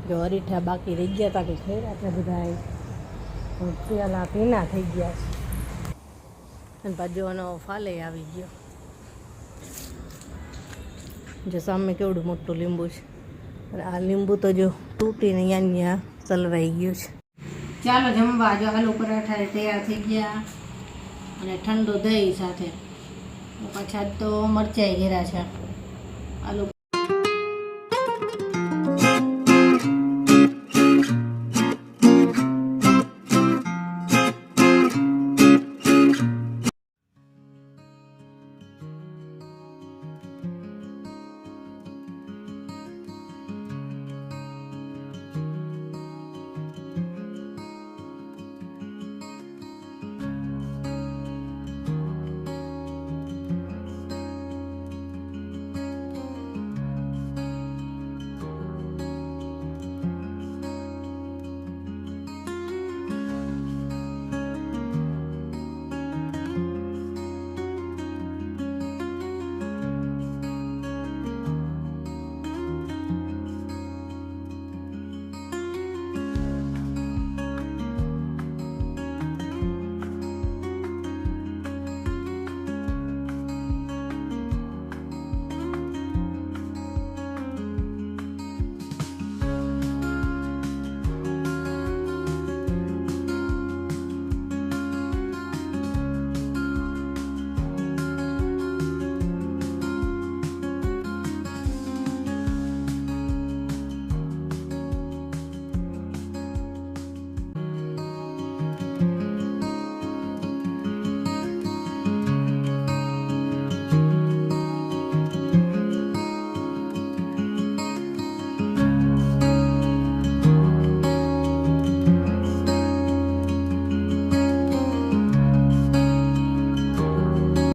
જો અરીઠા બાકી રહી ગયા હતા કે ખૈરા એટલે બધા પેલા ભીના થઈ ગયા છે અને બાજુનો ફાલે આવી ગયો. જો સામે કેવડું મોટું લીંબુ છે અને આ લીંબુ તો જો તૂટીને અહીંયા ચલવાઈ ગયું છે. ચાલો જમવા. જો આલુ પરાઠા તૈયાર થઈ ગયા અને ઠંડુ દહીં સાથે. પાછા તો મરચાઈ ઘેરા છે. આલુ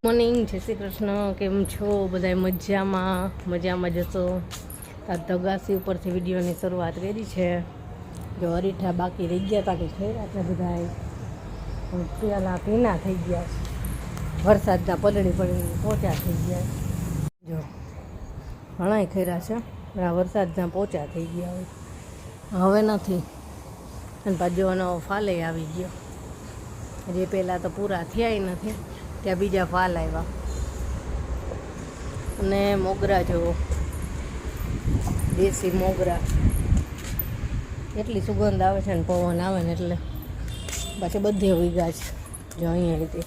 મોર્નિંગ. જય શ્રી કૃષ્ણ. કેમ છો બધા? મજામાં જશો. આ તગાસી ઉપરથી વિડીયોની શરૂઆત કરી છે. જો અરીઠા બાકી રહી ગયા હતા કે ખૈરા એટલે બધા પેલા ભીના થઈ ગયા છે. વરસાદના પલળી પોચા થઈ ગયા. જો ઘણાય ખૈરા છે. આ વરસાદના પોચા થઈ ગયા હવે નથી. અને બાજુનો ફાલે આવી ગયો. જે પહેલાં તો પૂરા થયા નથી ત્યાં બીજા ફાલ આવ્યા. અને મોગરા જુઓ, દેશી મોગરા. એટલી સુગંધ આવે છે ને પવન આવે ને એટલે પાછી બધે ઉગ્યા છે. જો અહીંયા રીતે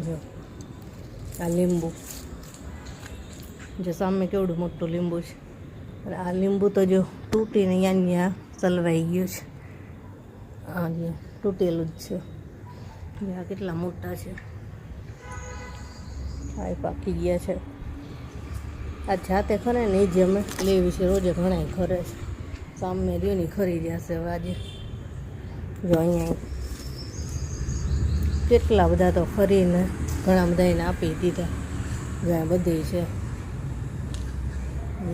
જો આ લીંબુ, જો સામે કેવડું મોટું લીંબુ છે અને આ લીંબુ તો જો તૂટીને અહીંયા ચલવાઈ ગયું છે. આ જે તૂટેલું જ છે. આ કેટલા મોટા છે. આ પાકી ગયા છે. આ જાતે ખરે ને એ જ અમે લેવી છે. રોજે ઘણા ખરે છે. સામે રહ્યોની ખરી જશે હવે આજે. જો અહીંયા કેટલા બધા તો ફરીને ઘણા બધા એને આપી દીધા. જ્યાં બધી છે.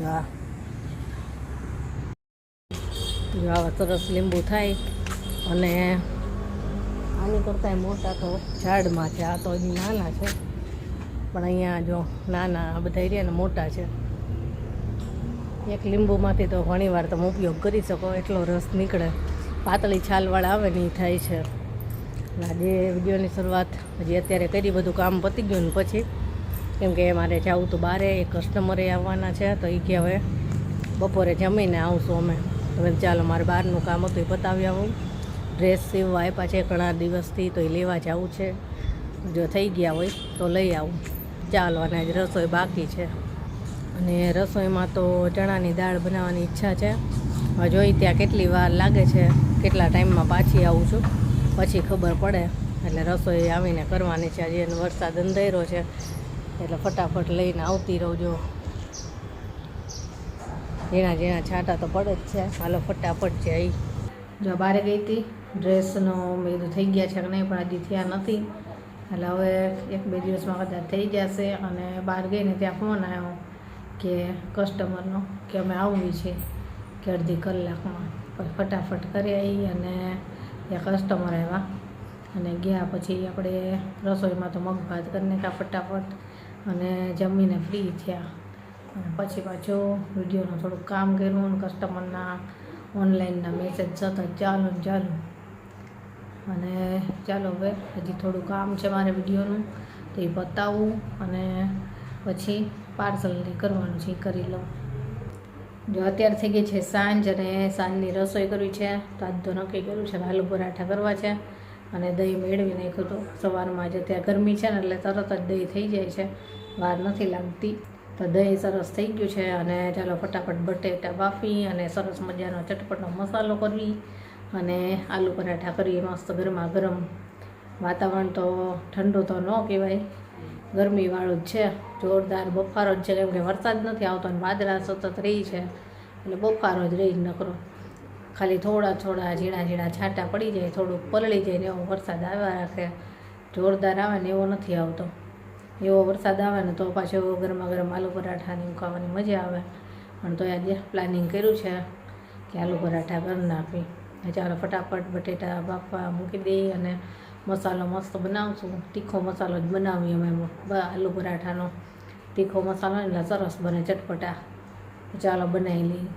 હા, જો આવા સરસ લીંબુ થાય. અને આની કરતાં મોટા તો ઝાડમાં છે. આ તો હજી નાના છે પણ અહીંયા જો નાના બધા રહ્યા ને મોટા છે. એક લીંબુમાંથી તો ઘણીવાર તમે ઉપયોગ કરી શકો એટલો રસ નીકળે. પાતળી છાલવાળા આવે ને એ થાય છે. આજે વિડીયોની શરૂઆત હજી અત્યારે કરી, બધું કામ પતી ગયું ને પછી, કેમ કે મારે જવું તો બહારે એક કસ્ટમરે આવવાના છે. તો એ કે હવે બપોરે જમીને આવશું અમે. હવે ચાલો મારે બહારનું કામ હતું એ પતાવી આવું. ડ્રેસ સીવવા આપ્યા છે ઘણા દિવસથી તો એ લેવા જવું છે. જો થઈ ગયા હોય તો લઈ આવું. ચાલો. અને આજ રસોઈ બાકી છે. અને રસોઈમાં તો ચણાની દાળ બનાવવાની ઈચ્છા છે. હવે જોઈ ત્યાં કેટલી વાર લાગે છે, કેટલા ટાઈમમાં પાછી આવું છું પછી ખબર પડે. એટલે રસોઈ આવીને કરવાની છે. આજે વરસાદ અંધારો છે એટલે ફટાફટ લઈને આવતી રહું. જો ઝીણા છાંટા તો પડે જ છે. હાલો ફટાફટ જઈ. જો બહાર ગઈ હતી ડ્રેસનો મેં થઈ ગયા છે કે નહીં પણ હજી થયા નથી. એટલે હવે 1-2 દિવસમાં કદાચ થઈ જશે. અને બહાર ગઈને ત્યાં ફોન આવ્યો કે કસ્ટમરનો કે અમે આવવી છે કે અડધી કલાકમાં. ફટાફટ કરી આવી અને ત્યાં કસ્ટમર આવ્યા અને ગયા. પછી આપણે રસોઈમાં તો મગ ભાત કરીને કાં ફટાફટ અને જમીને ફ્રી થયા. અને પછી પાછો વિડીયોનું થોડુંક કામ કર્યું અને કસ્ટમરના ઓનલાઈનના મેસેજ સતત ચાલુ અને ચાલો હવે હજી થોડું કામ છે મારે વિડીયોનું તો એ બતાવું અને પછી પાર્સલની કરવાનું છે એ કરી લઉં. જો અત્યારે થઈ ગઈ છે સાંજ અને સાંજની રસોઈ કરવી છે. તો આજ તો નક્કી કર્યું છે આલુ પરાઠા કરવા છે અને દહીં મેળવી નાખ્યું હતું સવારમાં. જ અત્યારે ગરમી છે ને એટલે તરત જ દહીં થઈ જાય છે, વાર નથી લાગતી. તો દહીં સરસ થઈ ગયું છે અને ચાલો ફટાફટ બટેટા બાફી અને સરસ મજાનો ચટપટનો મસાલો કરવી અને આલુ પરાઠા કરીએ મસ્ત ગરમા ગરમ. વાતાવરણ તો ઠંડુ તો ન કહેવાય, ગરમીવાળું જ છે, જોરદાર બફારો જ છે. કેમ કે વરસાદ નથી આવતો અને વાદળા સતત રહી છે એટલે બફારો જ રહી નકરો. ખાલી થોડા ઝીણા ઝીણા છાંટા પડી જાય, થોડુંક પલળી જાય ને એવો વરસાદ આવ્યા રાખે. જોરદાર આવે ને એવો નથી આવતો. એવો વરસાદ આવે ને તો પાછો ગરમા ગરમ આલુ પરાઠાની ખાવાની મજા આવે. પણ તો આજે પ્લાનિંગ કર્યું છે કે આલુ પરાઠા કરી નાખી. ચાલો ફટાફટ બટેટા બાફવા મૂકી દઈ અને મસાલો મસ્ત બનાવશું. તીખો મસાલો જ બનાવીએ અમે આલુ પરાઠાનો. તીખો મસાલો એટલે સરસ બને ચટપટા. ચાલો બનાવી લઈએ.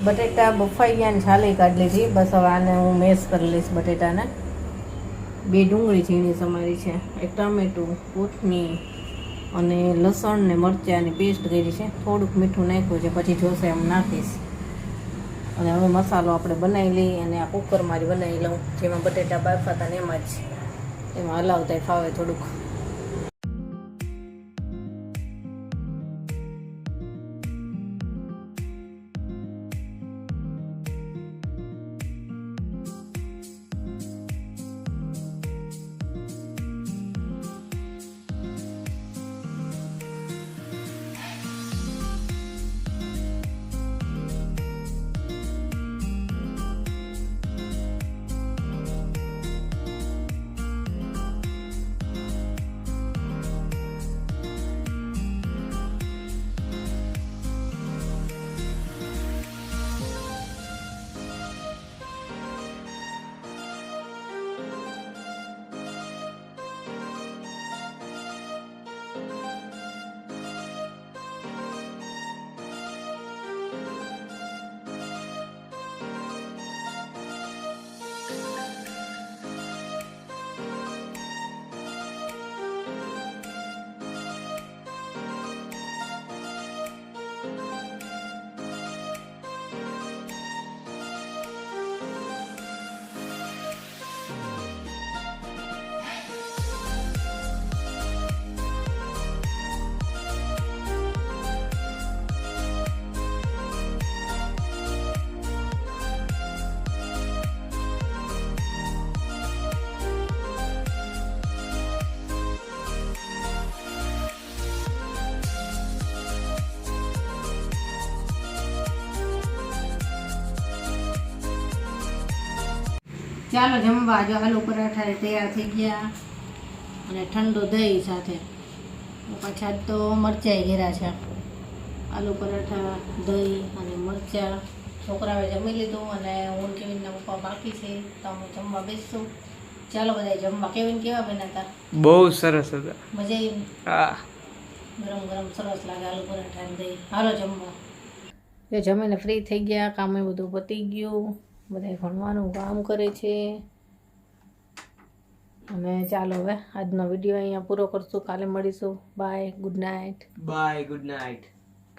બટેટા બફાઈ ગયા ને છાલી કાઢી લીધી. બસ હવે આને હું મેશ કરી લઈશ બટેટાને. 2 ડુંગળી ઝીણી સમારી છે, 1 ટામેટું, કોથમીર અને લસણ ને મરચાંની પેસ્ટ કરી છે. થોડુંક મીઠું નાખ્યું છે, પછી જોશે એમ નાખીશ. અને હવે મસાલો આપણે બનાવી લઈએ અને આ કુકરમાં જ બનાવી લઉં. જેમાં બટેટા બાફા હતા ને એમાં હલાવતા ફાવે થોડુંક. ચાલો જમવા. જો આલુ પરાઠા તૈયાર થઈ ગયા અને ઠંડુ દહીં સાથે. પાછા તો મરચાંય ઘેરા છે. આલુ પરાઠા, દહીં અને મરચાં. છોકરાઓએ જમી લીધું અને હું કેવિનના પપ્પા બાકી છે તો અમે જમવા બેસશું. ચાલો બધા જમવા. કેવિન કેવા બન્યા હતા? બહુ સરસ હતા. મજા આવી? હા, ગરમ ગરમ સરસ લાગે આલુ પરાઠા ને દહીં. હાલો જમવા. એ જમીને ફ્રી થઈ ગયા, કામ એ બધું પતી ગયું. બધા ભણવાનું કામ કરે છે અને ચાલો હવે આજનો વિડીયો અહીંયા પૂરો કરશું. કાલે મળીશું. Bye, good night. Bye, good night.